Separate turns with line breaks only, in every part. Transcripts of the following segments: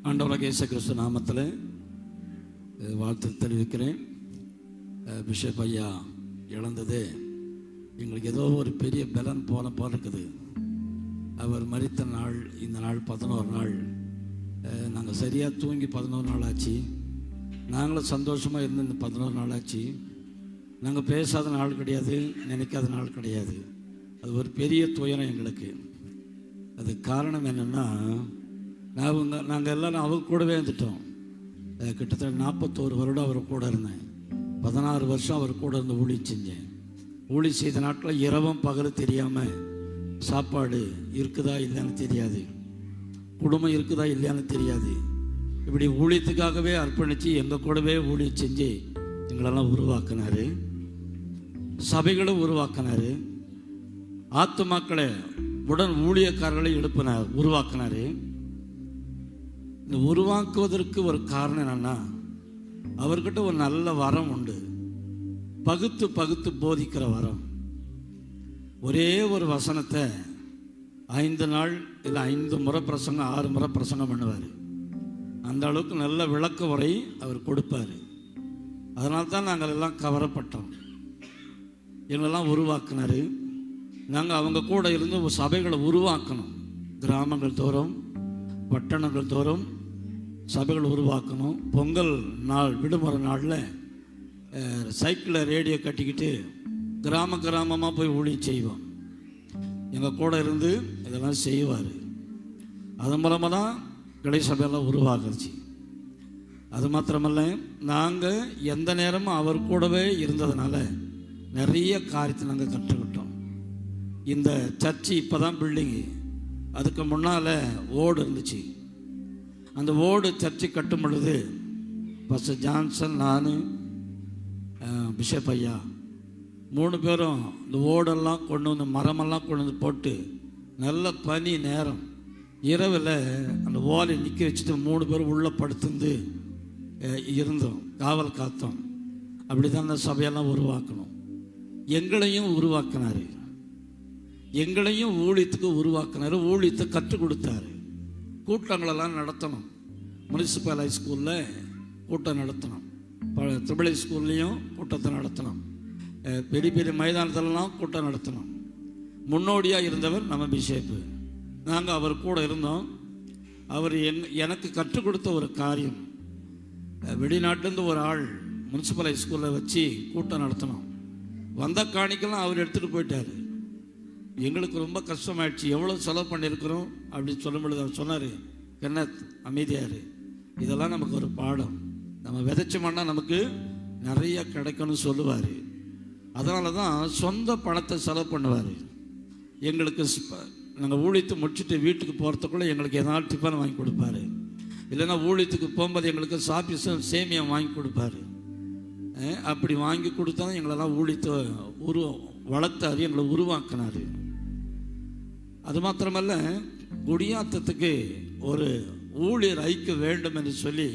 ஆண்டவராகிய இயேசு கிறிஸ்து நாமத்தில் வாழ்த்து தெரிவிக்கிறேன். பிஷப் ஐயா இழந்தது எங்களுக்கு ஏதோ ஒரு பெரிய பலன் போல இருக்குது. அவர் மரித்த நாள் இந்த நாள் 11 நாள். நாங்கள் சரியாக தூங்கி 11 நாள் ஆச்சு. நாங்களும் சந்தோஷமாக இருந்து இந்த 11 நாள் ஆச்சு. நாங்கள் பேசாத நாள் கிடையாது, நினைக்காத நாள் கிடையாது. அது ஒரு பெரிய துயரம் எங்களுக்கு. அதுக்கு காரணம் என்னென்னா, நாங்கள் எல்லோரும் அவர் கூடவே இருந்துட்டோம். கிட்டத்தட்ட 41 வருடம் அவர் கூட இருந்தேன். 16 வருஷம் அவர் கூட இருந்து ஊழி செஞ்சேன். ஊழி செய்த நாட்களில் இரவும் பகல் தெரியாமல், சாப்பாடு இருக்குதா இல்லைன்னு தெரியாது, குடும்பம் இருக்குதா இல்லையான்னு தெரியாது. இப்படி ஊழியத்துக்காகவே அர்ப்பணித்து எங்கள் கூடவே ஊழிய செஞ்சு எங்களெல்லாம் உருவாக்கினார். சபைகளும் உருவாக்கினார். ஆத்துமாக்களை உடன் ஊழியக்காரர்களை உருவாக்கினார். இந்த உருவாக்குவதற்கு ஒரு காரணம் என்னன்னா, அவர்கிட்ட ஒரு நல்ல வரம் உண்டு, பகுத்து பகுத்து போதிக்கிற வரம். ஒரே ஒரு வசனத்தை 5 நாள் இல்லை 5 முறை பிரசங்கம் 6 முறை பிரசங்கம் பண்ணுவார். அந்த அளவுக்கு நல்ல விளக்க உரை அவர் கொடுப்பார். அதனால தான் நாங்கள் எல்லாம் கவரப்பட்டோம். எங்களெல்லாம் உருவாக்கினார். நாங்கள் அவங்க கூட இருந்து சபைகளை உருவாக்கணும். கிராமங்கள் தோறும், பட்டணங்கள் தோறும் சபைகள் உருவாக்கணும். பொங்கல் நாள் விடுமுறை நாளில் சைக்கிளில் ரேடியோ கட்டிக்கிட்டு கிராமமாக போய் ஊழியம் செய்வோம். எங்கள் கூட இருந்து இதெல்லாம் செய்வார். அதன் மூலமாக தான் கிளை சபையெல்லாம் உருவாக்குச்சு. அது மாத்திரமல்ல, நாங்கள் எந்த நேரமும் அவர் கூடவே இருந்ததுனால நிறைய காரியத்தை நாங்கள் கற்றுக்கிட்டோம். இந்த சர்ச்சு இப்போ தான் பில்டிங்கு. அதுக்கு முன்னால் ஓடு இருந்துச்சு. அந்த ஓடு சர்ச்சு கட்டும் பொழுது பாஸ்டர் ஜான்சன், நான், பிஷப் ஐயா 3 பேரும் இந்த ஓடெல்லாம் கொண்டு வந்து, மரமெல்லாம் கொண்டு வந்து போட்டு, நல்ல பனி நேரம் இரவில் அந்த ஓலை நிற்க வச்சுட்டு 3 பேரும் உள்ளே படுத்துந்து இருந்தோம், காவல் காத்தோம். அப்படி தான் அந்த சபையெல்லாம் உருவாக்கணும். எங்களையும் உருவாக்கினார். எங்களையும் ஊழியத்துக்கு உருவாக்கினார். ஊழியத்தை கற்றுக் கொடுத்தாரு. கூட்டங்களெல்லாம் நடத்தணும். முனிசிபல் ஹைஸ்கூலில் கூட்டம் நடத்தணும். ட்ரிபிள் ஸ்கூல்லையும் கூட்டத்தை நடத்தணும். பெரிய பெரிய மைதானத்திலலாம் கூட்டம் நடத்தணும். முன்னோடியாக இருந்தவர் நம்ம பிஷப்பு. நாங்கள் அவர் கூட இருந்தோம். அவர் எனக்கு கற்றுக் கொடுத்த ஒரு காரியம், வெளிநாட்டிலேருந்து ஒரு ஆள் முனிசிபல் ஹைஸ்கூலில் வச்சு கூட்டம் நடத்தணும். வந்த காணிக்கெல்லாம் அவர் எடுத்துகிட்டு போயிட்டார். எங்களுக்கு ரொம்ப கஷ்டமாயிடுச்சு. எவ்வளோ செலவு பண்ணியிருக்கிறோம் அப்படின்னு சொல்லும் பொழுது அவர் சொன்னார், என்ன அமைதியார், இதெல்லாம் நமக்கு ஒரு பாடம், நம்ம விதைச்சோம்னா நமக்கு நிறைய கிடைக்கும்னு சொல்லுவார். அதனால தான் சொந்த பணத்தை செலவு பண்ணுவார். எங்களுக்கு நாங்கள் ஊழியத்தை முடிச்சுட்டு வீட்டுக்கு போகிறதுக்குள்ளே எங்களுக்கு எதனால் டிஃபன் வாங்கி கொடுப்பாரு. இல்லைன்னா ஊழியத்துக்கு போகும்போது எங்களுக்கு சாப்பிட்டு சேமியா வாங்கி கொடுப்பாரு. அப்படி வாங்கி கொடுத்தா தான் எங்களெல்லாம் ஊழியத்தை வளர்த்தாரு, எங்களை உருவாக்கினார். அது மாத்திரமல்ல, குடியாத்தத்துக்கு ஒரு ஊழியர் ஐக்க வேண்டும் என்று சொல்லி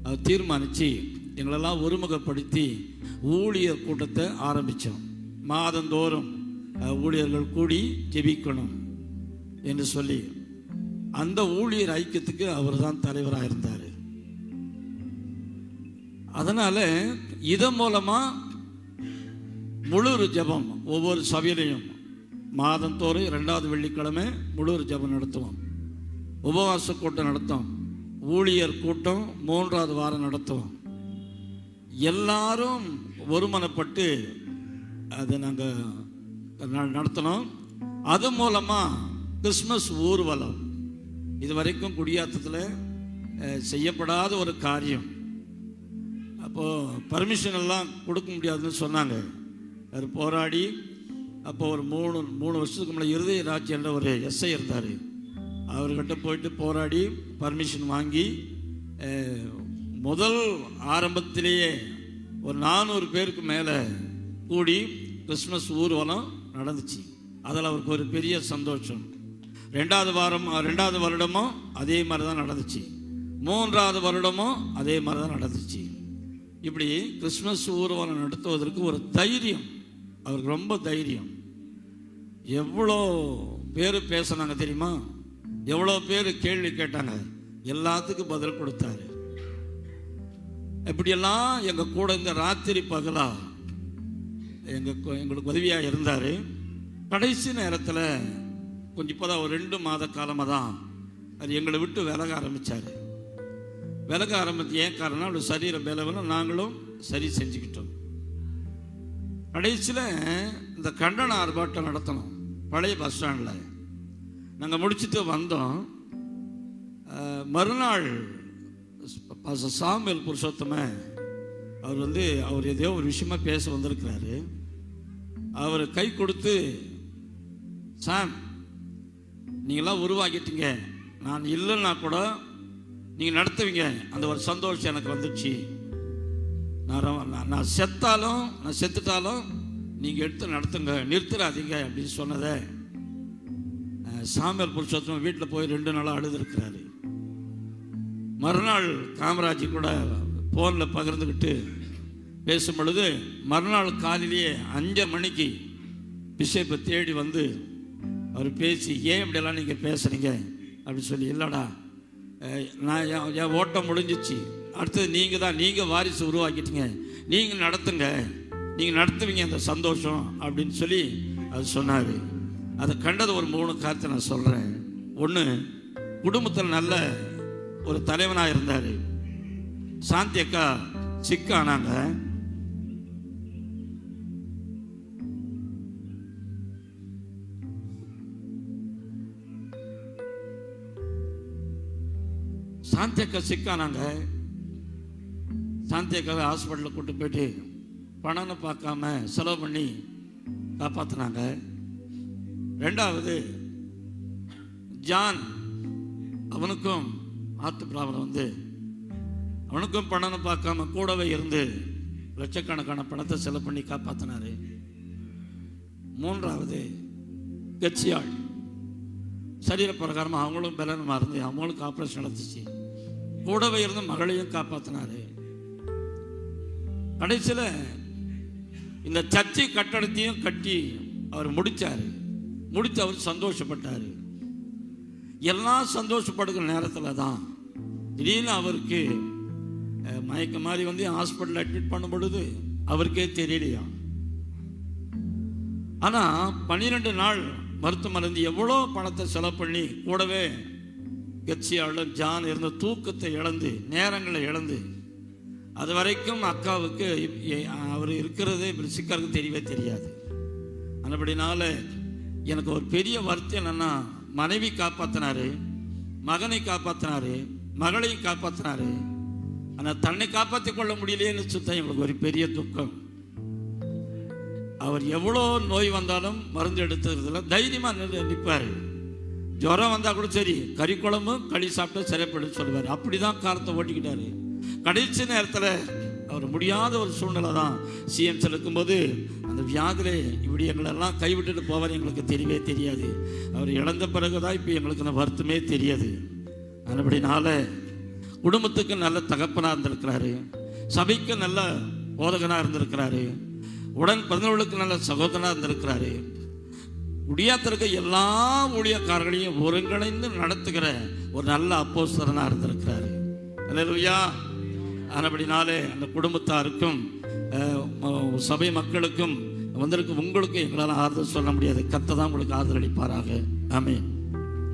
அவர் தீர்மானித்து எங்களெல்லாம் ஒருமுகப்படுத்தி ஊழியர் கூட்டத்தை ஆரம்பித்தோம். மாதந்தோறும் ஊழியர்கள் கூடி ஜெபிக்கணும் என்று சொல்லி அந்த ஊழியர் ஐக்கியத்துக்கு அவர் தான் தலைவராக இருந்தார். அதனால் இதன் மூலமாக முழு ஜெபம் ஒவ்வொரு சபையிலையும் மாதந்தோறும் 2வது வெள்ளிக்கிழமை முழு ஜெபம் நடத்துவோம். உபவாச கூட்டம் நடத்தும். ஊழியர் கூட்டம் 3வது வாரம் நடத்துவோம். எல்லாரும் ஒருமனப்பட்டு அதை நாங்கள் நடத்தினோம். அது மூலமாக கிறிஸ்மஸ் ஊர்வலம் இது வரைக்கும் குடியாத்தத்தில் செய்யப்படாத ஒரு காரியம். அப்போது பர்மிஷன் எல்லாம் கொடுக்க முடியாதுன்னு சொன்னாங்க. அவர் போராடி, அப்போ ஒரு 3 வருஷத்துக்கு முன்னாடி இருதய ராஜ் என்ற ஒரு எஸ்ஐ இருந்தார். அவர்கிட்ட போயிட்டு போராடி பர்மிஷன் வாங்கி முதல் ஆரம்பத்திலேயே ஒரு 400 பேருக்கு மேலே கூடி கிறிஸ்மஸ் ஊர்வலம் நடந்துச்சு. அதில் அவருக்கு ஒரு பெரிய சந்தோஷம். 2வது வருடமும் அதே மாதிரி தான் நடந்துச்சு. 3வது வருடமும் அதே மாதிரி தான் நடந்துச்சு. இப்படி கிறிஸ்மஸ் ஊர்வலம் நடத்துவதற்கு ஒரு தைரியம், அவருக்கு ரொம்ப தைரியம். எவ்வளோ பேர் பேசினாங்க தெரியுமா? எவ்வளோ பேர் கேள்வி கேட்டாங்க. எல்லாத்துக்கும் பதில் கொடுத்தாரு. இப்படியெல்லாம் எங்கள் கூட இந்த ராத்திரி பகலா எங்களுக்கு உதவியாக இருந்தார். கடைசி நேரத்தில் கொஞ்சம் இப்போதான் ஒரு 2 மாத காலமாக தான் அது எங்களை விட்டு விலக ஆரம்பித்தார். விலக ஆரம்பித்து ஏன் காரணம், அவருடைய சரீர பலவீனம் நாங்களும் சரி செஞ்சுக்கிட்டோம். கடைசியில் இந்த கண்டன ஆர்ப்பாட்டம் நடத்தணும் பழைய பஸ் ஸ்டாண்டில். நாங்கள் முடிச்சுட்டு வந்தோம். மறுநாள் சாமுவேல் புருஷோத்தம அவர் ஏதோ ஒரு விஷயமா பேச வந்திருக்கிறாரு. அவர் கை கொடுத்து, சாம் நீங்களாம் உருவாக்கிட்டீங்க, நான் இல்லைன்னா கூட நீங்கள் நடத்துவீங்க, அந்த ஒரு சந்தோஷம் எனக்கு வந்துடுச்சு. நான் செத்துட்டாலும் நீங்கள் எடுத்து நடத்துங்க, நிறுத்துறாதீங்க அப்படின்னு சொன்னதை சாமுவேல் புருஷோத்தம வீட்டில் போய் 2 நாளாக அழுதுருக்கிறாரு. மறுநாள் காமராஜ் கூட ஃபோனில் பகிர்ந்துக்கிட்டு பேசும் பொழுது மறுநாள் காலையிலேயே 5 மணிக்கு பிஷப்பை தேடி வந்து அவர் பேசி, ஏன் இப்படியெல்லாம் நீங்கள் பேசுகிறீங்க அப்படின்னு சொல்லி, இல்லைடா நான் என் ஓட்டம் முடிஞ்சிச்சு, அடுத்தது நீங்கள் வாரிசு உருவாக்கிட்டீங்க, நீங்கள் நடத்துவீங்க அந்த சந்தோஷம் அப்படின்னு சொல்லி அது சொன்னார். அதை கண்டது ஒரு 3 காரியத்தை நான் சொல்கிறேன். ஒன்று, குடும்பத்தில் நல்ல ஒரு தலைவனாக இருந்தார். சாந்தி அக்கா சிக்கானாங்க. சாந்தி அக்காவை ஹாஸ்பிட்டலில் கூட்டு போயிட்டு பணம்னு பார்க்காம செலவு பண்ணி காப்பாற்றினாங்க. 2வது, ஜான் அவனுக்கும் ஆத்து பிராபலம் அவனுக்கும் பணம்னு பார்க்காம கூடவே இருந்து லட்சக்கணக்கான பணத்தை செலவு பண்ணி காப்பாற்றினாரு. 3வது, கட்சியாள் சரீர பிரகாரமாக அவங்களும் பலனமாக இருந்து அவங்களுக்கு ஆப்ரேஷன் நடந்துச்சு, கூடவே இருந்து மகளையும் காப்பாற்றினாரு. கடைசியில் இந்த சர்ச்சை கட்டடத்தையும் கட்டி அவர் முடித்து அவர் சந்தோஷப்பட்டார். எல்லாம் சந்தோஷப்படுகிற நேரத்தில் தான் திடீர்னு அவருக்கு மயக்க மாதிரி ஹாஸ்பிட்டலில் அட்மிட் பண்ணும் பொழுது அவருக்கே தெரியலையா. ஆனால் 12 நாள் மருத்துவமனை எவ்வளோ பணத்தை செலவு பண்ணி கூடவே கட்சியாளர் ஜான் இருந்த தூக்கத்தை இழந்து நேரங்களை இழந்து அது வரைக்கும் அக்காவுக்கு அவர் இருக்கிறதே சிக்கருக்கு தெரியவே தெரியாது. அதுபடினால எனக்கு ஒரு பெரிய வருத்தம் என்னன்னா, மனைவி காப்பாற்றினாரு, மகனை காப்பாற்றினாரு, மகளையும் காப்பாற்றினாரு. ஆனால் தன்னை காப்பாற்றி கொள்ள முடியலையேன்னு சுத்தம் எங்களுக்கு ஒரு பெரிய துக்கம். அவர் எவ்வளோ நோய் வந்தாலும் மருந்து எடுத்துறதுல தைரியமாக நிற்பார். ஜுரம் வந்தால் கூட சரி, கறி குழம்பு களி சாப்பிட்டு சரிப்படுன்னு சொல்லுவார். அப்படி தான் காரத்தை ஓட்டிக்கிட்டாரு. கடைசி நேரத்தில் அவர் முடியாத ஒரு சூழ்நிலை தான் சிஎம்சில் இருக்கும்போது அந்த வியாதிலே இப்படி எங்களெல்லாம் கைவிட்டுட்டு போவார். எங்களுக்கு தெரியவே தெரியாது. அவர் இழந்த பிறகு தான் இப்போ எங்களுக்கு அந்த வருத்தமே தெரியாது. அப்படினால குடும்பத்துக்கு நல்ல தகப்பனாக இருந்திருக்கிறாரு, சபைக்கு நல்ல போதகனாக இருந்திருக்கிறாரு, உடன் பிறந்தவர்களுக்கு நல்ல சகோதரனாக இருந்திருக்கிறாரு. முடியாத்திருக்க எல்லா ஊழியக்காரர்களையும் ஒருங்கிணைந்து நடத்துகிற ஒரு நல்ல அப்போஸ்தலனாக இருந்திருக்கிறாரு. அல்லேலூயா. அப்படினாலே அந்த குடும்பத்தாருக்கும் சபை மக்களுக்கும் வந்திருக்கும் உங்களுக்கும் எங்களால் ஆறுதல் சொல்ல முடியாது. கர்த்தர் தான் உங்களுக்கு ஆறுதல் அளிப்பாராக. ஆமென்.